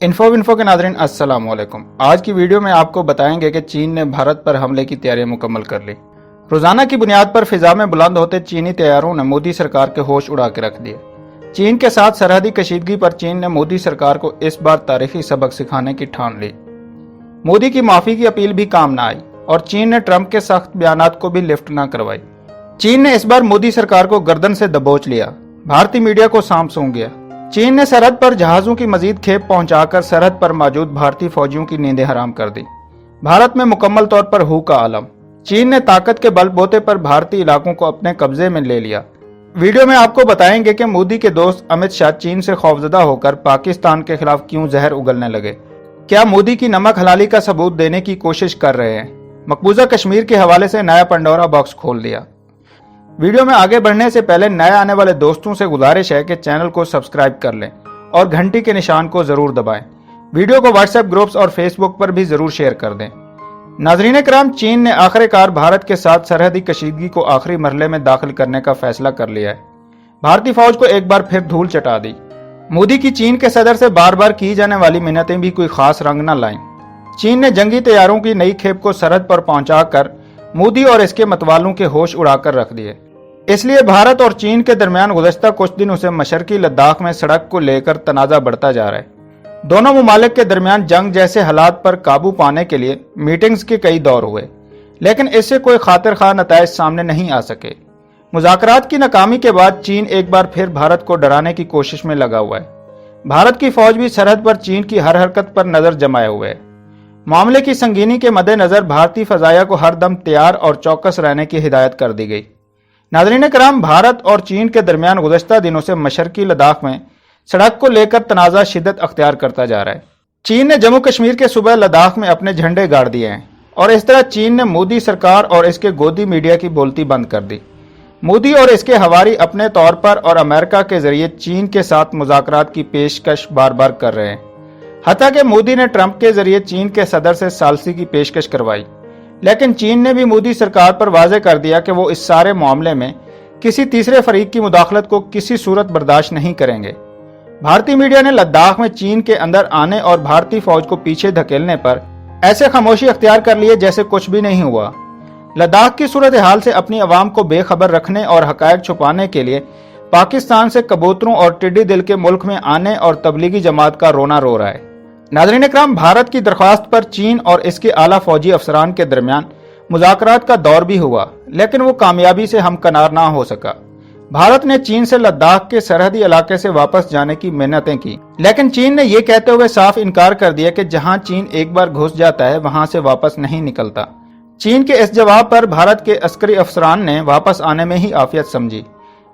Info के नाज़रीन अस्सलाम वालेकुम। आज की वीडियो में आपको बताएंगे कि चीन ने भारत पर हमले की तैयारियां मुकम्मल कर ली। रोजाना की बुनियाद पर फिजा में बुलंद होते चीनी तैयारों ने मोदी सरकार के होश उड़ा के रख दिए। चीन के साथ सरहदी कशीदगी पर चीन ने मोदी सरकार को इस बार तारीखी सबक सिखाने की ठान ली। मोदी की माफी की अपील भी काम न आई और चीन ने ट्रंप के सख्त बयानात को भी लिफ्ट न करवाई। चीन ने इस बार मोदी सरकार को गर्दन से दबोच लिया, भारतीय मीडिया को सांप सूंघ गया। चीन ने सरहद पर जहाजों की मजीद खेप पहुंचाकर सरहद पर मौजूद भारतीय फौजियों की नींदें हराम कर दी। भारत में मुकम्मल तौर पर हू का आलम। चीन ने ताकत के बलबूते पर भारतीय इलाकों को अपने कब्जे में ले लिया। वीडियो में आपको बताएंगे कि मोदी के दोस्त अमित शाह चीन से खौफजदा होकर पाकिस्तान के खिलाफ क्यों जहर उगलने लगे। क्या मोदी की नमक हलाली का सबूत देने की कोशिश कर रहे हैं। मकबूजा कश्मीर के हवाले से नया पंडोरा बॉक्स खोल दिया। वीडियो में आगे बढ़ने से पहले नए आने वाले दोस्तों से गुजारिश है कि चैनल को सब्सक्राइब कर लें और घंटी के निशान को जरूर दबाएं। वीडियो को व्हाट्सएप ग्रुप्स और फेसबुक पर भी जरूर शेयर कर दें। नाजरीन कराम, चीन ने आखिरकार भारत के साथ सरहदी कशीदगी को आखिरी मरहले में दाखिल करने का फैसला कर लिया है। भारतीय फौज को एक बार फिर धूल चटा दी। मोदी की चीन के सदर से बार बार की जाने वाली मिन्नतें भी कोई खास रंग न लाईं। चीन ने जंगी तैयारों की नई खेप को सरहद पर पहुंचाकर मोदी और इसके मतवालों के होश उड़ाकर रख दिए। इसलिए भारत और चीन के दरमियान गुज़श्ता कुछ दिनों से मशरकी लद्दाख में सड़क को लेकर तनाज़ा बढ़ता जा रहा है। दोनों ममालिक के दरमियान जंग जैसे हालात पर काबू पाने के लिए मीटिंग्स के कई दौर हुए, लेकिन इससे कोई खातिर खा नताइज सामने नहीं आ सके। मुज़ाकरात की नाकामी के बाद चीन एक बार फिर भारत को डराने की कोशिश में लगा हुआ है। भारत की फौज भी सरहद पर चीन की हर हरकत पर नजर जमाए हुए है। मामले की संगीनी के मद्देनजर भारतीय फजाया को हर दम तैयार और चौकस रहने की हिदायत कर दी गई। नाज़रीन कराम, भारत और चीन के दरमियान गुज़श्ता दिनों से मशरकी लद्दाख में सड़क को लेकर तनाज़ा शिद्दत अख्तियार करता जा रहा है। चीन ने जम्मू कश्मीर के सूबे लद्दाख में अपने झंडे गाड़ दिए हैं और इस तरह चीन ने मोदी सरकार और इसके गोदी मीडिया की बोलती बंद कर दी। मोदी और इसके हवारी अपने तौर पर और अमेरिका के जरिए चीन के साथ मुज़ाकरात की पेशकश बार बार कर रहे हैं। हत्ता कि मोदी ने ट्रंप के जरिए चीन के सदर से सालसी की पेशकश करवाई, लेकिन चीन ने भी मोदी सरकार पर वाज़े कर दिया कि वो इस सारे मामले में किसी तीसरे फरीक की मुदाखलत को किसी सूरत बर्दाश्त नहीं करेंगे। भारतीय मीडिया ने लद्दाख में चीन के अंदर आने और भारतीय फौज को पीछे धकेलने पर ऐसे खामोशी अख्तियार कर लिए जैसे कुछ भी नहीं हुआ। लद्दाख की सूरत हाल से अपनी आवाम को बेखबर रखने और हकायक छुपाने के लिए पाकिस्तान से कबूतरों और टिड्डी दिल के मुल्क में आने और तबलीगी जमात का रोना रो रहा है। नाज़रीन इकराम, भारत की दरख्वास्त पर चीन और इसके आला फौजी अफसरान के दरमियान मुज़ाकरात का दौर भी हुआ, लेकिन वो कामयाबी से हमकनार ना हो सका। भारत ने चीन से लद्दाख के सरहदी इलाके से वापस जाने की मिन्नतें की, लेकिन चीन ने यह कहते हुए साफ इनकार कर दिया कि जहां चीन एक बार घुस जाता है वहां से वापस नहीं निकलता। चीन के इस जवाब पर भारत के अस्करी अफसरान ने वापस आने में ही आफियत समझी।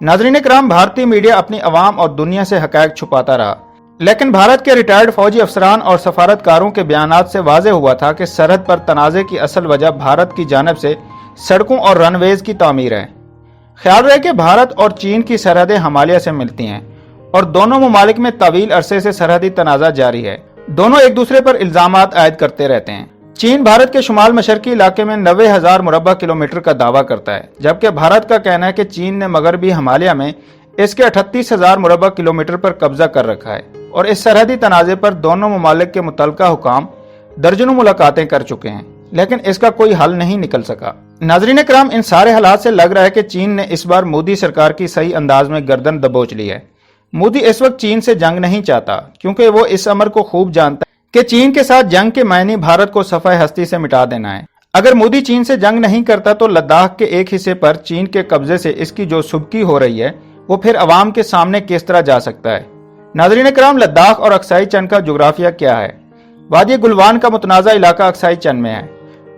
नाज़रीन कराम, भारतीय मीडिया अपनी अवाम और दुनिया से हकायक छुपाता रहा, लेकिन भारत के रिटायर्ड फौजी अफसरान और सफारतकारों के बयानात से वाज़े हुआ था कि सरहद पर तनाज़े की असल वजह भारत की जानब से सड़कों और रनवेज की तामीर है। ख्याल रहे कि भारत और चीन की सरहदें हिमालय से मिलती हैं और दोनों ममालिक में तवील अरसे से सरहदी तनाज़ा जारी है। दोनों एक दूसरे पर इल्जामात आयद करते रहते हैं। चीन भारत के शुमाल मशरकी इलाके में 90,000 मुरब्बा किलोमीटर का दावा करता है, जबकि भारत का कहना है कि चीन ने मगरबी हिमालय में इसके 38,000 मुरब्बा किलोमीटर पर कब्जा कर रखा है और इस सरहदी तनाज़े पर दोनों ममालिक के मुतल्लिका हुकाम दर्जनों मुलाकातें कर चुके हैं, लेकिन इसका कोई हल नहीं निकल सका। नाज़रीन कराम, इन सारे हालात से लग रहा है कि चीन ने इस बार मोदी सरकार की सही अंदाज में गर्दन दबोच ली है। मोदी इस वक्त चीन से जंग नहीं चाहता, क्योंकि वो इस अमर को खूब जानता है कि चीन के साथ जंग के मायने भारत को सफ़े हस्ती से मिटा देना है। अगर मोदी चीन से जंग नहीं करता तो लद्दाख के एक हिस्से पर चीन के कब्जे से इसकी जो सुबकी हो रही है वो फिर अवाम के सामने किस तरह जा सकता है। नाज़रीन कराम, लद्दाख और अक्साई चंद का जोग्राफिया क्या है। वादी गुलवान का मुतनाज़ा इलाका अक्साई चंद में है।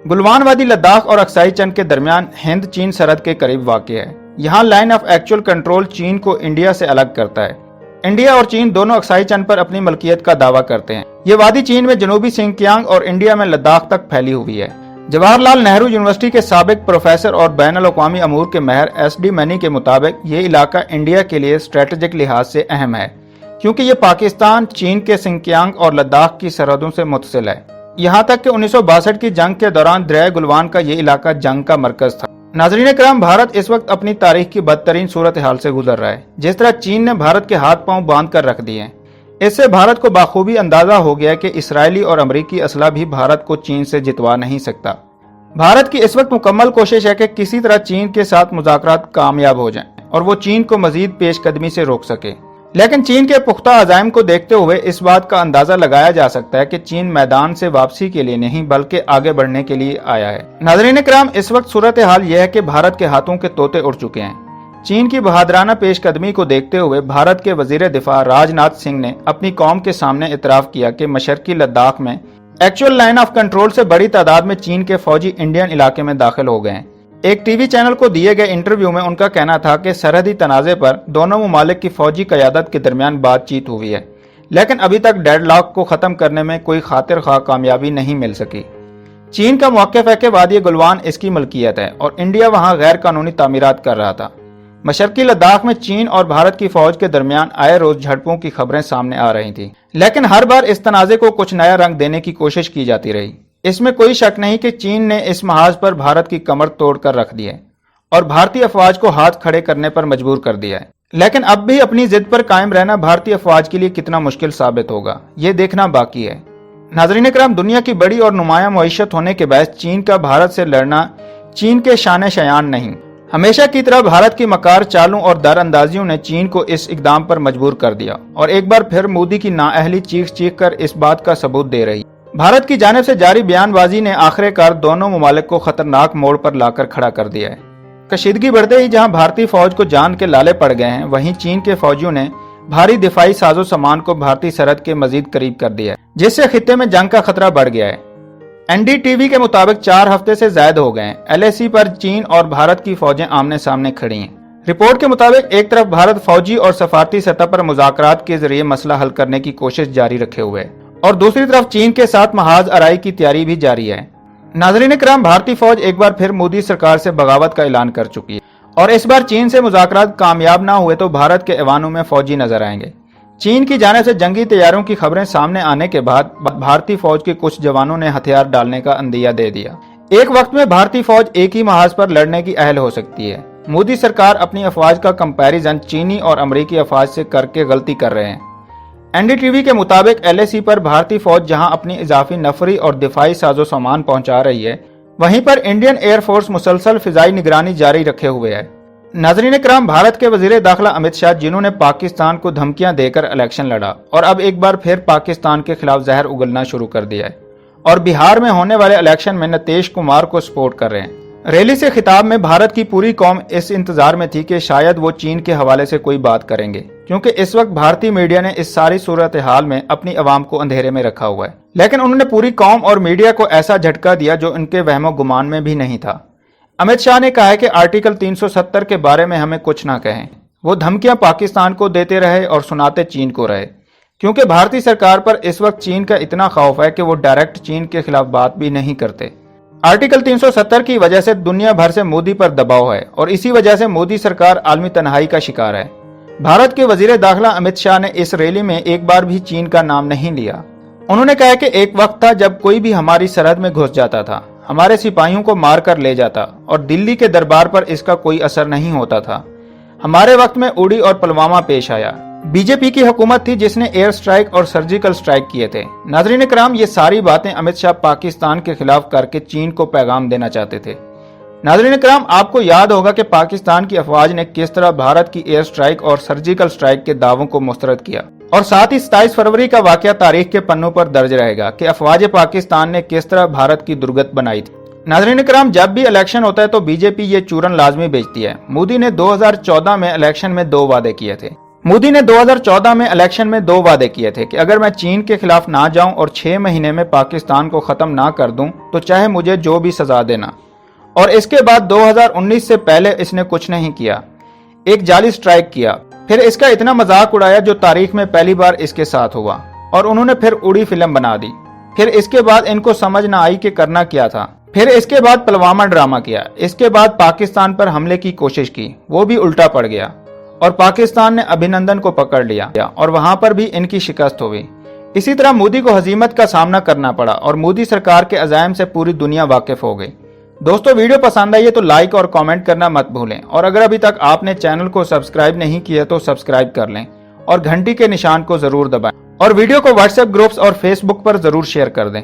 गुलवान वादी लद्दाख और अक्साई चंद के दरमियान हिंद चीन सरहद के करीब वाक़ है। यहाँ लाइन ऑफ एक्चुअल कंट्रोल चीन को इंडिया से अलग करता है। इंडिया और चीन दोनों अक्साई चंद पर अपनी मलकियत का दावा करते हैं। ये वादी चीन में जनूबी सिंकियांग और इंडिया में लद्दाख तक फैली हुई है। जवाहरलाल नेहरू यूनिवर्सिटी के साबिक प्रोफेसर और बैनुल-अक़वामी अमूर के महर SD मैनी के मुताबिक ये इलाका इंडिया के लिए स्ट्रेटेजिक लिहाज से अहम है, क्योंकि ये पाकिस्तान, चीन के सिंकियांग और लद्दाख की सरहदों से मुत्तसिल है। यहाँ तक कि 1962 की जंग के दौरान दरिया गुलवान का ये इलाका जंग का मरकज था। नाज़रीन कराम, भारत इस वक्त अपनी तारीख की बदतरीन सूरत हाल से गुजर रहा है। जिस तरह चीन ने भारत के हाथ पांव बांध कर रख दिए हैं, इससे भारत को बाखूबी अंदाजा हो गया कि इसराइली और अमरीकी असला भी भारत को चीन से जितवा नहीं सकता। भारत की इस वक्त मुकम्मल कोशिश है कि किसी तरह चीन के साथ मुज़ाकरात कामयाब हो जाएं और वो चीन को मजीद पेशकदमी से रोक सके। लेकिन चीन के पुख्ता अज़ाइम को देखते हुए इस बात का अंदाजा लगाया जा सकता है कि चीन मैदान से वापसी के लिए नहीं बल्कि आगे बढ़ने के लिए आया है। नाज़रीन इकराम, इस वक्त सूरत हाल यह है कि भारत के हाथों के तोते उड़ चुके हैं। चीन की बहादराना पेशकदमी को देखते हुए भारत के वजीर दिफा राजनाथ सिंह ने अपनी कौम के सामने इतराफ़ किया कि मशरकी लद्दाख में एक्चुअल लाइन ऑफ कंट्रोल से बड़ी तादाद में चीन के फौजी इंडियन इलाके में दाखिल हो गए हैं। एक टीवी चैनल को दिए गए इंटरव्यू में उनका कहना था कि सरहदी तनाज़े पर दोनों ममालिक की फौजी क़यादत के दरमियान बातचीत हुई है, लेकिन अभी तक डेडलॉक को ख़त्म करने में कोई खातिर ख्वाह कामयाबी नहीं मिल सकी। चीन का मौक़िफ़ है कि वादी गलवान इसकी मलकियत है और इंडिया वहाँ गैर कानूनी तामीरात कर रहा था। मशरकी लद्दाख में चीन और भारत की फौज के दरमियान आए रोज झड़पों की खबरें सामने आ रही थी, लेकिन हर बार इस तनाज़े को कुछ नया रंग देने की कोशिश की जाती रही। इसमें कोई शक नहीं कि चीन ने इस महाज पर भारत की कमर तोड़कर रख दी है और भारतीय अफवाज को हाथ खड़े करने पर मजबूर कर दिया है। लेकिन अब भी अपनी जिद पर कायम रहना भारतीय अफवाज के लिए कितना मुश्किल साबित होगा, ये देखना बाकी है। नाज़रीन इकराम, दुनिया की बड़ी और नुमाया मईशत होने के बायस चीन का भारत से लड़ना चीन के शान शयान नहीं। हमेशा की तरह भारत की मकार चालों और दरअंदाजियों ने चीन को इस इकदाम पर मजबूर कर दिया और एक बार फिर मोदी की नाअहली चीख चीख कर इस बात का सबूत दे रही। भारत की जानिब से जारी बयानबाजी ने आखिरकार दोनों ममालिक को खतरनाक मोड़ पर लाकर खड़ा कर दिया है। कशीदगी बढ़ते ही जहां भारतीय फौज को जान के लाले पड़ गए हैं, वहीं चीन के फौजियों ने भारी दिफाई साजो सामान को भारतीय सरहद के मजीद करीब कर दिया है, जिससे खित्ते में जंग का खतरा बढ़ गया है। एनडीटीवी के मुताबिक 4 हफ्ते से ज्यादा हो गए हैं एलएसी पर चीन और भारत की फौजें आमने सामने खड़ी हैं। रिपोर्ट के मुताबिक एक तरफ भारत फौजी और सफारती सतह पर मुज़ाकरात के जरिए मसला हल करने की कोशिश जारी रखे हुए है और दूसरी तरफ चीन के साथ महाज अराई की तैयारी भी जारी है। नाज़रीन इकराम, भारतीय फौज एक बार फिर मोदी सरकार से बगावत का ऐलान कर चुकी है और इस बार चीन से मुज़ाकरात कामयाब ना हुए तो भारत के ऐवानों में फौजी नजर आएंगे। चीन की जानिब से जंगी तैयारियों की खबरें सामने आने के बाद भारतीय फौज के कुछ जवानों ने हथियार डालने का अंदिया दे दिया। एक वक्त में भारतीय फौज एक ही महाज पर लड़ने की अहल हो सकती है। मोदी सरकार अपनी अफवाज का कंपैरिजन चीनी और अमरीकी अफवाज से करके गलती कर रहे हैं। एनडीटीवी के मुताबिक एलएसी पर भारतीय फौज जहां अपनी इजाफी नफरी और दिफाई साजो सामान पहुंचा रही है, वहीं पर इंडियन एयरफोर्स मुसलसल फिजाई निगरानी जारी रखे हुए है। नाज़रीन इकराम, भारत के वजीर दाखिला अमित शाह, जिन्होंने पाकिस्तान को धमकियां देकर इलेक्शन लड़ा और अब एक बार फिर पाकिस्तान के खिलाफ जहर उगलना शुरू कर दिया है और बिहार में होने वाले इलेक्शन में नीतीश कुमार को सपोर्ट कर रहे हैं। रैली से खिताब में भारत की पूरी कौम इस इंतजार में थी कि शायद वो चीन के हवाले से कोई बात करेंगे, क्योंकि इस वक्त भारतीय मीडिया ने इस सारी सूरत हाल में अपनी आवाम को अंधेरे में रखा हुआ है। लेकिन उन्होंने पूरी कौम और मीडिया को ऐसा झटका दिया जो उनके वहमो गुमान में भी नहीं था। अमित शाह ने कहा है कि आर्टिकल 370 के बारे में हमें कुछ ना कहें। वो धमकियां पाकिस्तान को देते रहे और सुनाते चीन को रहे, क्योंकि भारतीय सरकार पर इस वक्त चीन का इतना खौफ है कि वो डायरेक्ट चीन के खिलाफ बात भी नहीं करते। आर्टिकल 370 की वजह से दुनिया भर से मोदी पर दबाव है और इसी वजह से मोदी सरकार आलमी तन्हाई का शिकार है। भारत के वजीर दाखिला अमित शाह ने इस रैली में एक बार भी चीन का नाम नहीं लिया। उन्होंने कहा कि एक वक्त था जब कोई भी हमारी सरहद में घुस जाता था, हमारे सिपाहियों को मार कर ले जाता और दिल्ली के दरबार पर इसका कोई असर नहीं होता था। हमारे वक्त में उड़ी और पुलवामा पेश आया। बीजेपी की हुकूमत थी जिसने एयर स्ट्राइक और सर्जिकल स्ट्राइक किए थे। नाज़रीन इकराम, ये सारी बातें अमित शाह पाकिस्तान के खिलाफ करके चीन को पैगाम देना चाहते थे। नाज़रीन इकराम, आपको याद होगा कि पाकिस्तान की अफवाज ने किस तरह भारत की एयर स्ट्राइक और सर्जिकल स्ट्राइक के दावों को मुस्तरद किया और साथ ही 27 फरवरी का वाकया तारीख के पन्नों पर दर्ज रहेगा कि अफवाज पाकिस्तान ने किस तरह भारत की दुर्गत बनाई थी। नाज़रीन इकराम, जब भी इलेक्शन होता है तो बीजेपी ये चूरन लाजमी बेचती है। मोदी ने 2014 में इलेक्शन में 2 वादे किए थे। मोदी ने 2014 में इलेक्शन में 2 वादे किए थे कि अगर मैं चीन के खिलाफ ना जाऊं और 6 महीने में पाकिस्तान को खत्म ना कर दूं तो चाहे मुझे जो भी सजा देना। और इसके बाद 2019 से पहले इसने कुछ नहीं किया, एक जाली स्ट्राइक किया, फिर इसका इतना मजाक उड़ाया जो तारीख में पहली बार इसके साथ हुआ और उन्होंने फिर उड़ी फिल्म बना दी। फिर इसके बाद इनको समझ ना आई कि करना क्या था। फिर इसके बाद पुलवामा ड्रामा किया। इसके बाद पाकिस्तान पर हमले की कोशिश की, वो भी उल्टा पड़ गया और पाकिस्तान ने अभिनंदन को पकड़ लिया और वहां पर भी इनकी शिकस्त हो गई। इसी तरह मोदी को हजीमत का सामना करना पड़ा और मोदी सरकार के अज़ाइम से पूरी दुनिया वाकिफ हो गई। दोस्तों, वीडियो पसंद आई है तो लाइक और कमेंट करना मत भूलें और अगर अभी तक आपने चैनल को सब्सक्राइब नहीं किया तो सब्सक्राइब कर लें और घंटी के निशान को जरूर दबाएं और वीडियो को व्हाट्सएप ग्रुप्स और फेसबुक पर जरूर शेयर कर दें।